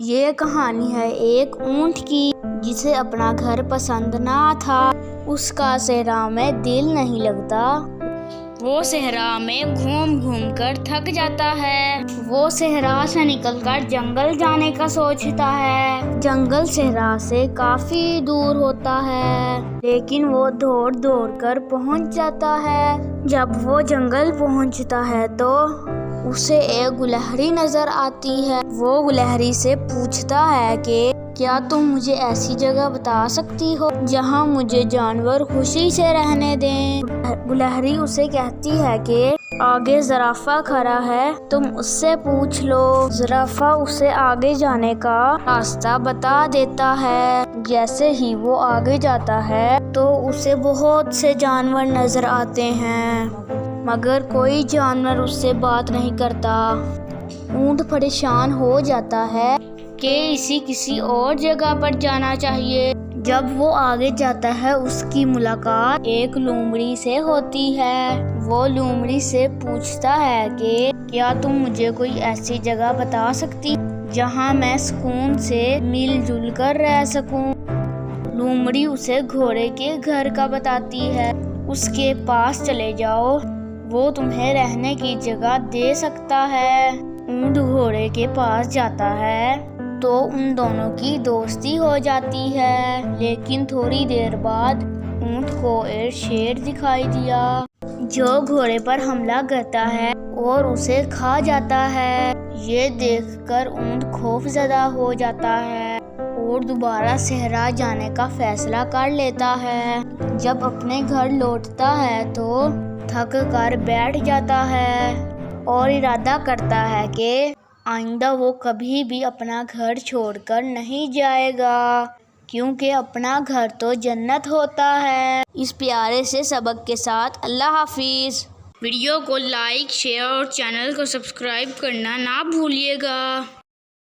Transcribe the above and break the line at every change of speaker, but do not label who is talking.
یہ کہانی ہے ایک اونٹ کی جسے اپنا گھر پسند نہ تھا۔ اس کا صحرا میں دل نہیں لگتا۔ وہ صحرا میں گھوم گھوم کر تھک جاتا ہے۔ وہ صحرا سے نکل کر جنگل جانے کا سوچتا ہے۔ جنگل صحرا سے کافی دور ہوتا ہے، لیکن وہ دوڑ دوڑ کر پہنچ جاتا ہے۔ جب وہ جنگل پہنچتا ہے تو اسے ایک گلہری نظر آتی ہے۔ وہ گلہری سے پوچھتا ہے کہ کیا تم مجھے ایسی جگہ بتا سکتی ہو جہاں مجھے جانور خوشی سے رہنے دیں؟ گلہری اسے کہتی ہے کہ آگے زرافہ کھڑا ہے، تم اس سے پوچھ لو۔ زرافہ اسے آگے جانے کا راستہ بتا دیتا ہے۔ جیسے ہی وہ آگے جاتا ہے تو اسے بہت سے جانور نظر آتے ہیں، مگر کوئی جانور اس سے بات نہیں کرتا۔ اونٹ پریشان ہو جاتا ہے کہ اسے کسی اور جگہ پر جانا چاہیے۔ جب وہ آگے جاتا ہے اس کی ملاقات ایک لومڑی سے ہوتی ہے۔ وہ لومڑی سے پوچھتا ہے کہ کیا تم مجھے کوئی ایسی جگہ بتا سکتی جہاں میں سکون سے مل جل کر رہ سکوں؟ لومڑی اسے گھوڑے کے گھر کا بتاتی ہے۔ اس کے پاس چلے جاؤ، وہ تمہیں رہنے کی جگہ دے سکتا ہے۔ اونٹ گھوڑے کے پاس جاتا ہے تو ان دونوں کی دوستی ہو جاتی ہے، لیکن تھوڑی دیر بعد اونٹ کو ایک شیر دکھائی دیا جو گھوڑے پر حملہ کرتا ہے اور اسے کھا جاتا ہے۔ یہ دیکھ کر اونٹ خوف زدہ ہو جاتا ہے اور دوبارہ صحرا جانے کا فیصلہ کر لیتا ہے۔ جب اپنے گھر لوٹتا ہے تو تھک کر بیٹھ جاتا ہے اور ارادہ کرتا ہے کہ آئندہ وہ کبھی بھی اپنا گھر چھوڑ کر نہیں جائے گا، کیونکہ اپنا گھر تو جنت ہوتا ہے۔ اس پیارے سے سبق کے ساتھ اللہ حافظ۔ ویڈیو کو لائک، شیئر اور چینل کو سبسکرائب کرنا نہ بھولیے گا۔